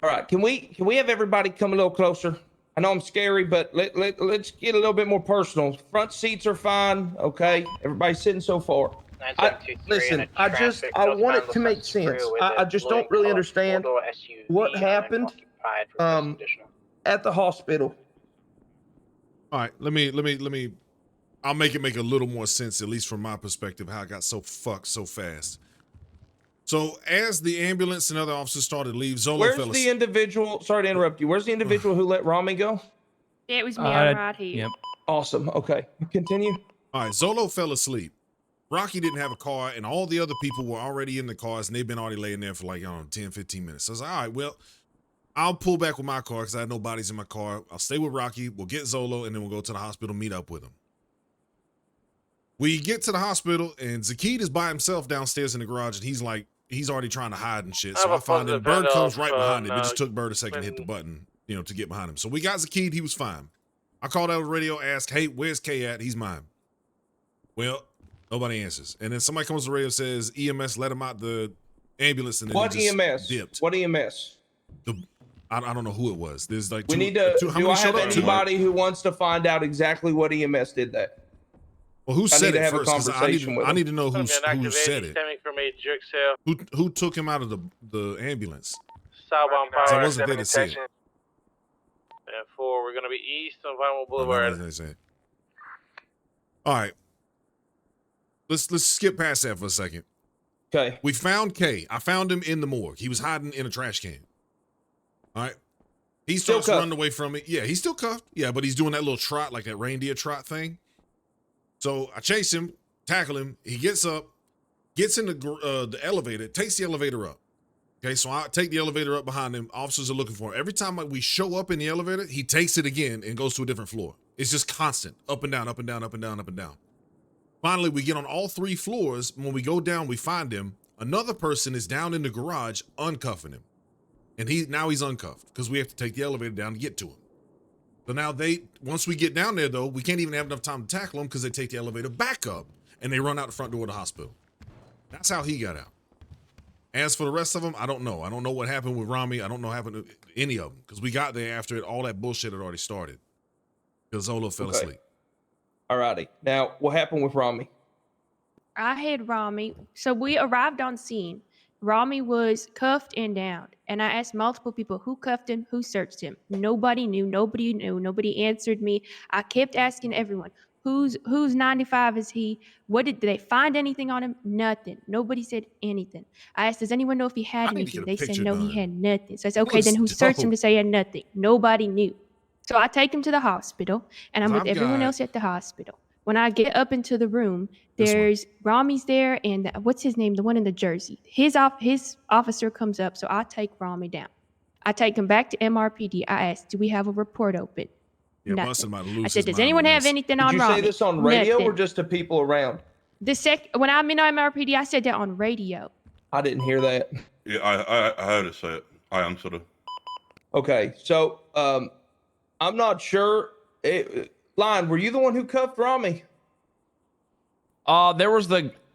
All right, can we have everybody come a little closer? I know I'm scary, but let's get a little bit more personal. Front seats are fine, okay? Everybody's sitting so far. Listen, I want it to make sense. I just don't really understand what happened at the hospital. All right, let me. I'll make it make a little more sense, at least from my perspective, how I got so fucked so fast. So as the ambulance and other officers started to leave, Zolo Where's fell the individual? Sorry to interrupt you. Where's the individual who let Ramee go? Yeah, it was me. I'm right here. Yep. Awesome. Okay, continue. All right, Zolo fell asleep. Rocky didn't have a car, and all the other people were already in the cars, and they've been already laying there for like, I don't know, 10, 15 minutes. So I was like, all right, well, I'll pull back with my car because I had no bodies in my car. I'll stay with Rocky. We'll get Zolo, and then we'll go to the hospital, meet up with him. We get to the hospital, and Zakid is by himself downstairs in the garage, and he's already trying to hide and shit. So I find him. Bird comes right behind him. It just took Bird a second to hit the button, you know, to get behind him. So we got Zakid. He was fine. I called out the radio, asked, hey, where's K at? He's mine. Well, nobody answers. And then somebody comes to the radio and says, EMS let him out the ambulance. And then What EMS? Dipped. What EMS? I don't know who it was. There's like we need to. Do I have anybody who wants to find out exactly what EMS did that? Well, who said it first? I need to know who said it. Who took him out of the ambulance? Southbound I power. wasn't there to see it. And 4, we're gonna be east on Vinewood Boulevard. All right. Let's skip past that for a second. Okay. We found K. I found him in the morgue. He was hiding in a trash can. All right. He starts running away from me. Yeah, he's still cuffed. Yeah, but he's doing that little trot, like that reindeer trot thing. So I chase him, tackle him. He gets up, gets in the elevator, takes the elevator up. Okay, so I take the elevator up behind him. Officers are looking for him. Every time we show up in the elevator, he takes it again and goes to a different floor. It's just constant, up and down, up and down, up and down, up and down. Finally, we get on all 3 floors. When we go down, we find him. Another person is down in the garage uncuffing him. And now he's uncuffed because we have to take the elevator down to get to him. So now once we get down there though, we can't even have enough time to tackle him because they take the elevator back up and they run out the front door of the hospital. That's how he got out. As for the rest of them, I don't know. I don't know what happened with Ramee. I don't know what happened to any of them because we got there after all that bullshit had already started because Zolo fell asleep. All righty. Now, what happened with Ramee? I had Ramee. So we arrived on scene. Ramee was cuffed and down. And I asked multiple people who cuffed him, who searched him. Nobody knew. Nobody knew. Nobody answered me. I kept asking everyone, who's 95 is he? Did they find anything on him? Nothing. Nobody said anything. I asked, does anyone know if he had anything? They said no, he had nothing. So I said, okay, then who searched him to say he had nothing? Nobody knew. So I take him to the hospital, and I'm with everyone else at the hospital. When I get up into the room, there's Ramee's there, and what's his name? The one in the jersey. His officer comes up, so I take Ramee down. I take him back to MRPD. I asked, do we have a report open? Yeah, nothing. I said, does anyone have anything on Ramee? Did you say this on radio or just to people around? When I'm in MRPD, I said that on radio. I didn't hear that. Yeah, I heard it say it. I answered it. Okay, so I'm not sure. Lion, were you the one who cuffed Ramee? There was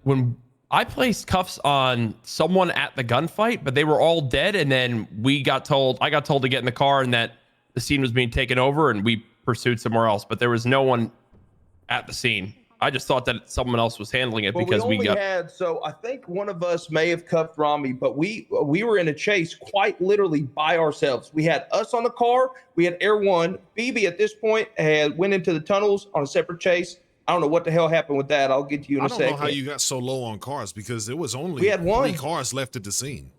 when I placed cuffs on someone at the gunfight, but they were all dead. And then I got told to get in the car and that the scene was being taken over and we pursued somewhere else, but there was no one at the scene. I just thought that someone else was handling it because so I think one of us may have cuffed Ramee, but we were in a chase quite literally by ourselves. We had us on the car. We had Air One. Phoebe at this point went into the tunnels on a separate chase. I don't know what the hell happened with that. I'll get to you in a second. I don't know how you got so low on cars because there was only 3 cars left at the scene.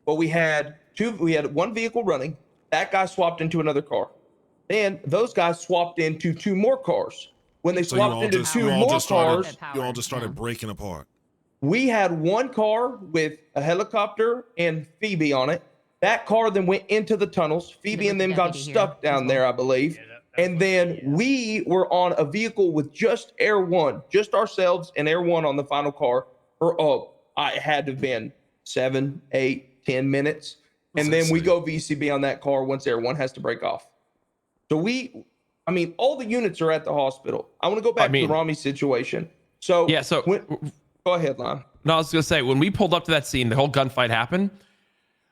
Well, we had 1 vehicle running. That guy swapped into another car. Then those guys swapped into 2 more cars. When they swapped into 2 more cars, you all just started breaking apart. We had 1 car with a helicopter and Phoebe on it. That car then went into the tunnels. Phoebe and them got stuck down there, I believe. And then we were on a vehicle with just Air One, just ourselves and Air One on the final car. It had to have been 7, 8, 10 minutes. And then we go VCB on that car once Air One has to break off. So all the units are at the hospital. I want to go back to the Ramee situation. So go ahead, Lon. No, I was going to say, when we pulled up to that scene, the whole gunfight happened.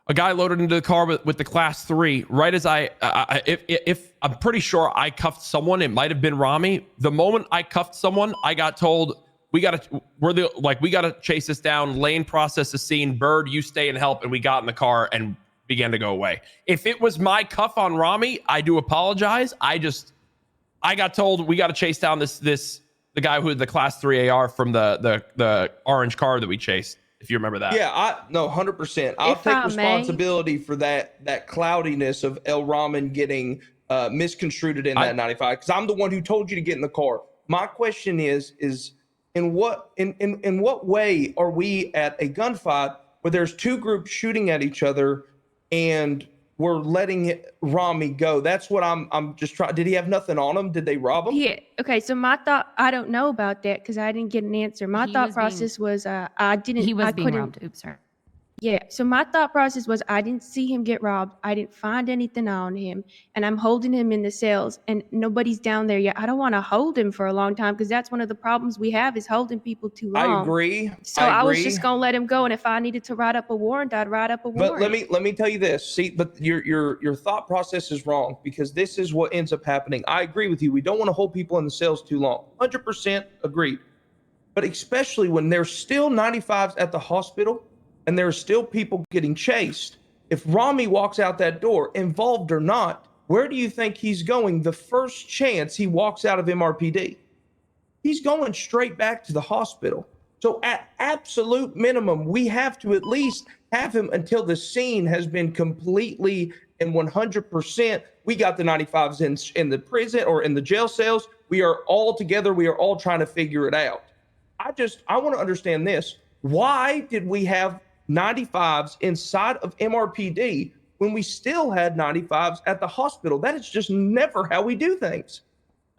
a guy loaded into the car with the class 3. Right as if I'm pretty sure I cuffed someone, it might have been Ramee. The moment I cuffed someone, I got told we gotta chase this down, lane process the scene. Bird, you stay and help, and we got in the car and began to go away. If it was my cuff on Ramee, I do apologize. I got told we got to chase down the guy who had the class 3 AR from the orange car that we chased. If you remember that. Yeah, no, 100%. I'll take responsibility for that cloudiness of El Ramen getting misconstrued in that 95, because I'm the one who told you to get in the car. My question is in what way are we at a gunfight where there's two groups shooting at each other and we're letting Ramee go? That's what I'm just trying. Did he have nothing on him? Did they rob him? Yeah. Okay. So my thought, I don't know about that because I didn't get an answer. My thought process was I couldn't robbed. Oops, sorry. Yeah. So my thought process was I didn't see him get robbed. I didn't find anything on him, and I'm holding him in the cells, and nobody's down there yet. I don't want to hold him for a long time because that's one of the problems we have is holding people too long. I agree. So I was just gonna let him go, and if I needed to write up a warrant, I'd write up a warrant. But let me tell you this. See, but your thought process is wrong because this is what ends up happening. I agree with you. We don't want to hold people in the cells too long. 100% agreed. But especially when there's still 95s at the hospital and there's still people getting chased. If Ramee walks out that door, involved or not, where do you think he's going the first chance he walks out of MRPD? He's going straight back to the hospital. So at absolute minimum, we have to at least have him until the scene has been completely and 100%. We got the 95s in the prison or in the jail cells. We are all together. We are all trying to figure it out. I want to understand this. Why did we have 95s inside of MRPD when we still had 95s at the hospital? That is just never how we do things.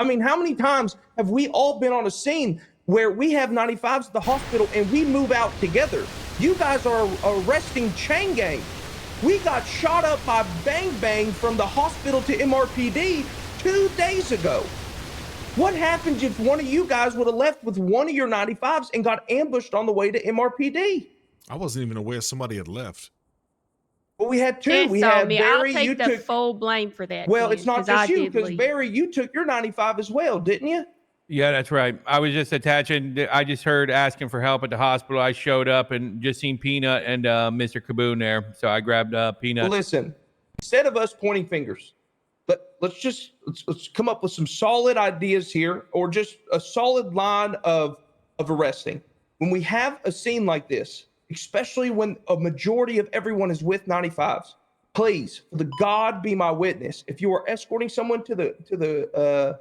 I mean, how many times have we all been on a scene where we have 95s at the hospital and we move out together? You guys are arresting Chang Gang. We got shot up by Bang Bang from the hospital to MRPD 2 days ago. What happens if one of you guys would have left with one of your 95s and got ambushed on the way to MRPD? I wasn't even aware somebody had left. Well, we had two. It's We on had me. Barry. I'll You take the took. full blame for that. Well, then, it's not 'cause I just you did because leave. Barry, you took your 95 as well, didn't you? Yeah, that's right. I was just attaching. I just heard asking for help at the hospital. I showed up and just seen Peanut and Mr. Kebun there. So I grabbed Peanut. Well, listen, instead of us pointing fingers, let's come up with some solid ideas here, or just a solid line of arresting. When we have a scene like this, especially when a majority of everyone is with 95s, please, for the God be my witness, if you are escorting someone to the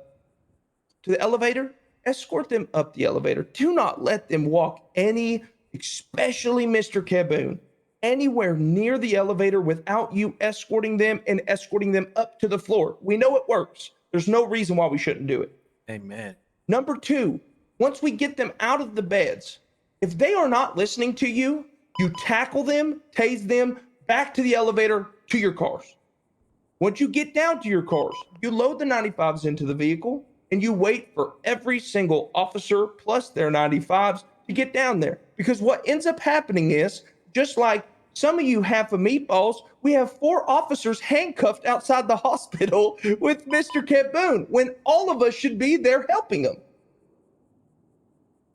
elevator, escort them up the elevator. Do not let them walk especially Mr. Kebun, anywhere near the elevator without you escorting them and escorting them up to the floor. We know it works. There's no reason why we shouldn't do it. Amen. Number two, once we get them out of the beds, if they are not listening to you, you tackle them, tase them back to the elevator to your cars. Once you get down to your cars, you load the 95s into the vehicle and you wait for every single officer plus their 95s to get down there. Because what ends up happening is, just like some of you have for meatballs, we have 4 officers handcuffed outside the hospital with Mr. Kebun when all of us should be there helping them.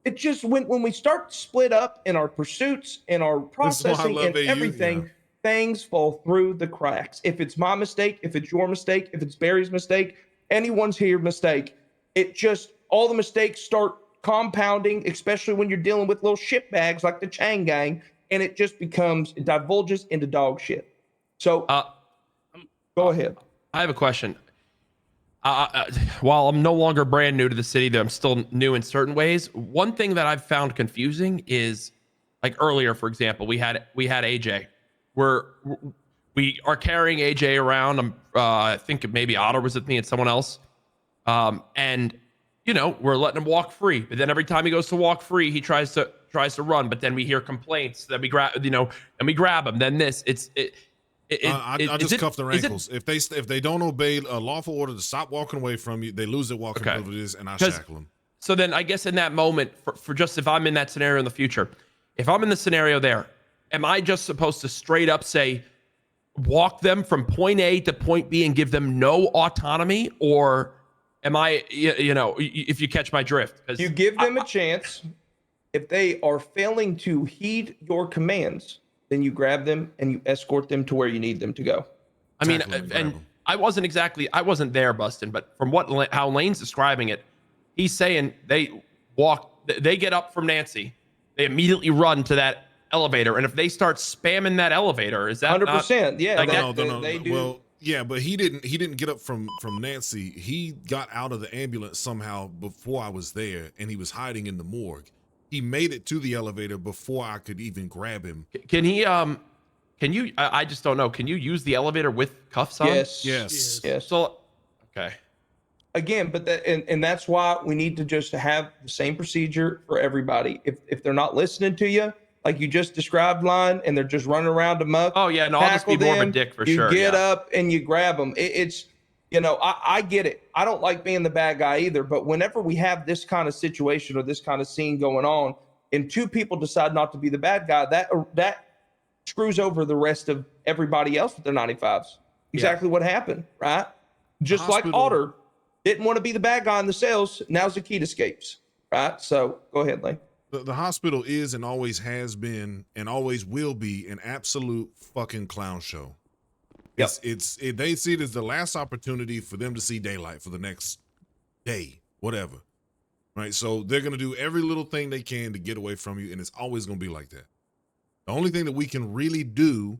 It just, when we start to split up in our pursuits and our processing and everything, things fall through the cracks. If it's my mistake, if it's your mistake, if it's Barry's mistake, anyone's here mistake, it just, all the mistakes start compounding, especially when you're dealing with little shit bags like the Chang Gang, and it just it divulges into dog shit. So go ahead. I have a question. While I'm no longer brand new to the city, that I'm still new in certain ways. One thing that I've found confusing is, like earlier, for example, we had AJ. We are carrying AJ around. I think maybe Otter was with me and someone else. And we're letting him walk free. But then every time he goes to walk free, he tries to run. But then we hear complaints that we grab, and we grab him. Then I just cuff their ankles. If they don't obey a lawful order to stop walking away from you, they lose their walking privileges, and I shackle them. So then I guess in that moment, for just if I'm in that scenario in the future, if I'm in the scenario there, am I just supposed to straight up say, walk them from point A to point B and give them no autonomy, or am I, if you catch my drift? 'Cause You give them a chance. If they are failing to heed your commands, then you grab them and you escort them to where you need them to go. I mean, Tackle 'em and grab and 'em. I wasn't there, Bustin, but from how Lane's describing it, he's saying they get up from Nancy, they immediately run to that elevator, and if they start spamming that elevator, is that 100%. Yeah. like No, they do. Well, yeah, but he didn't get up from Nancy. He got out of the ambulance somehow before I was there, and he was hiding in the morgue. He made it to the elevator before I could even grab him. Can he? Can you? I just don't know. Can you use the elevator with cuffs on? Yes. So, okay. Again, but and that's why we need to just have the same procedure for everybody. If they're not listening to you, like you just described, line, and they're just running around amok. Oh yeah, no, I'll just be more of a dick for sure. You get up and you grab them. It's I get it. I don't like being the bad guy either. But whenever we have this kind of situation or this kind of scene going on, and two people decide not to be the bad guy, that screws over the rest of everybody else with their 95s. Exactly what happened, right? Just like Otter didn't want to be the bad guy in the sales. Now's the key to escapes, right? So go ahead, Lane. The hospital is and always has been and always will be an absolute fucking clown show. Yep. They see it as the last opportunity for them to see daylight for the next day, whatever. Right? So they're going to do every little thing they can to get away from you, and it's always going to be like that. The only thing that we can really do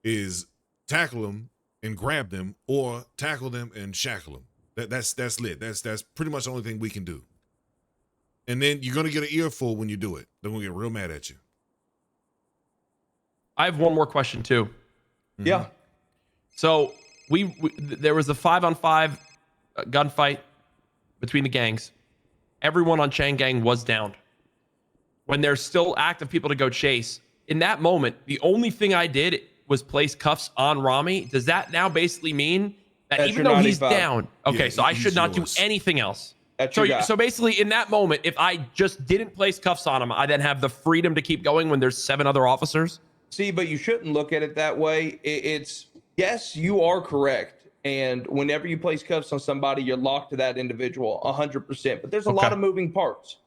is tackle them and grab them, or tackle them and shackle them. That's lit. That's pretty much the only thing we can do. And then you're going to get an earful when you do it. They're going to get real mad at you. I have one more question too. Mm-hmm. Yeah. So there was a 5-on-5 gunfight between the gangs. Everyone on Chang Gang was downed. When there's still active people to go chase, in that moment, the only thing I did was place cuffs on Ramee. Does that now basically mean that That's even your though he's 95. down, okay, Yeah, so I he's should not yours. do anything else? That's your guy. So basically, in that moment, if I just didn't place cuffs on him, I then have the freedom to keep going when there's 7 other officers. See, but you shouldn't look at it that way. It's yes, you are correct. And whenever you place cuffs on somebody, you're locked to that individual 100%. But there's a lot of moving parts.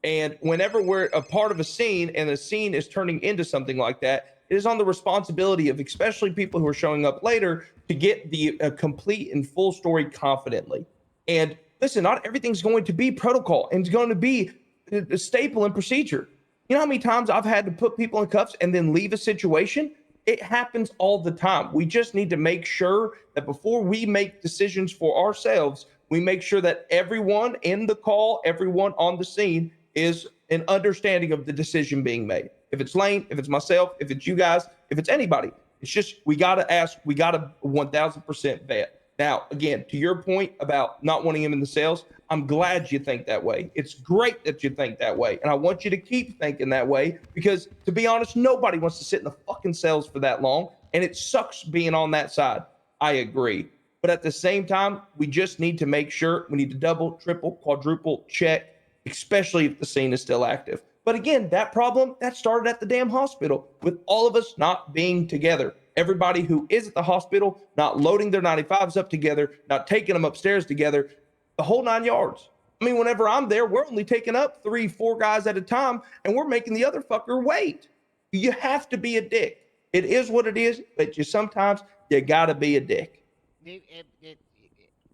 And whenever we're a part of a scene and the scene is turning into something like that, it is on the responsibility of especially people who are showing up later to get the complete and full story confidently. And listen, not everything's going to be protocol and it's going to be a staple and procedure. You know how many times I've had to put people in cuffs and then leave a situation? It happens all the time. We just need to make sure that before we make decisions for ourselves, we make sure that everyone in the call, everyone on the scene is an understanding of the decision being made. If it's Lane, if it's myself, if it's you guys, if it's anybody, it's just, we got to ask, we got to 1000% vet. Now, again, to your point about not wanting him in the sales, I'm glad you think that way. It's great that you think that way. And I want you to keep thinking that way because, to be honest, nobody wants to sit in the fucking sales for that long. And it sucks being on that side. I agree. But at the same time, we just need to make sure, we need to double, triple, quadruple check, especially if the scene is still active. But again, that problem, that started at the damn hospital with all of us not being together. Everybody who is at the hospital, not loading their 95s up together, not taking them upstairs together, the whole 9 yards. I mean, whenever I'm there, we're only taking up 3-4 guys at a time, and we're making the other fucker wait. You have to be a dick. It is what it is, but sometimes you gotta be a dick.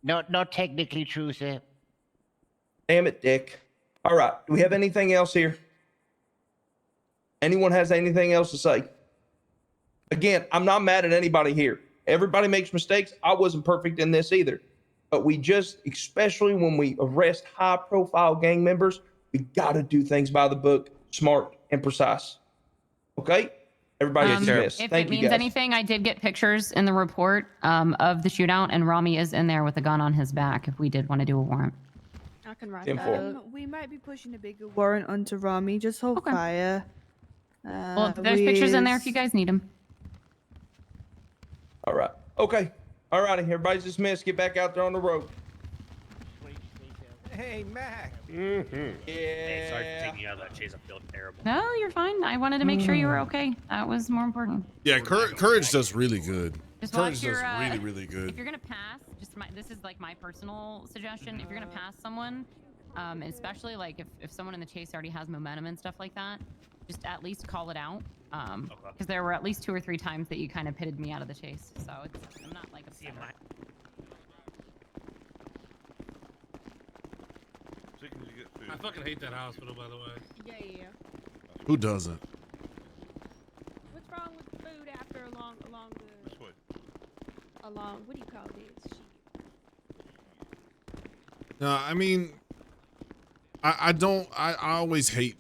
Not technically true, sir. Damn it, Dick. All right, do we have anything else here? Anyone has anything else to say? Again, I'm not mad at anybody here. Everybody makes mistakes. I wasn't perfect in this either. But we just, especially when we arrest high-profile gang members, we got to do things by the book, smart and precise. Okay? Everybody dismissed. If Thank it you, means guys. anything, I did get pictures in the report of the shootout, and Ramee is in there with a gun on his back if we did want to do a warrant. I can write 10-4. that. We might be pushing a bigger warrant onto Ramee. Just hold Okay. fire. Well, there's pictures in there if you guys need them. All right. Okay. All righty. Everybody's dismissed. Get back out there on the road. Hey, Mac. Hey, sorry for taking you out of that chase. I feel terrible. No, you're fine. I wanted to make sure you were okay. That was more important. Yeah, courage does really good. Just Courage watch your, does really, really good. If you're gonna pass, this is like my personal suggestion. If you're gonna pass someone, especially like if someone in the chase already has momentum and stuff like that, just at least call it out. Because there were at least 2 or 3 times that you kind of pitted me out of the chase. So I'm not like upset. I fucking hate that hospital, by the way. Yeah. Who doesn't? What's wrong with the food after along the what do you call this? No, I mean, I always hate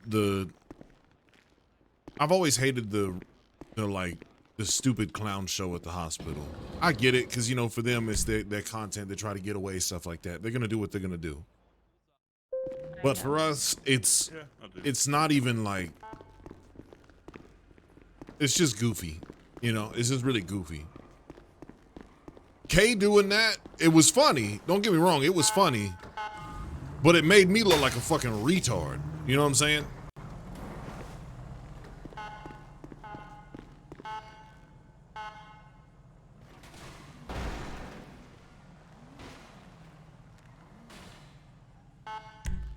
I've always hated the stupid clown show at the hospital. I get it, because, you know, for them, it's their content. They try to get away, stuff like that. They're going to do what they're going to do. But for us, it's not even like, it's just goofy. You know, it's just really goofy. Kay doing that, it was funny. Don't get me wrong, it was funny. But it made me look like a fucking retard. You know what I'm saying?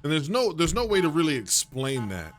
And there's no way to really explain that.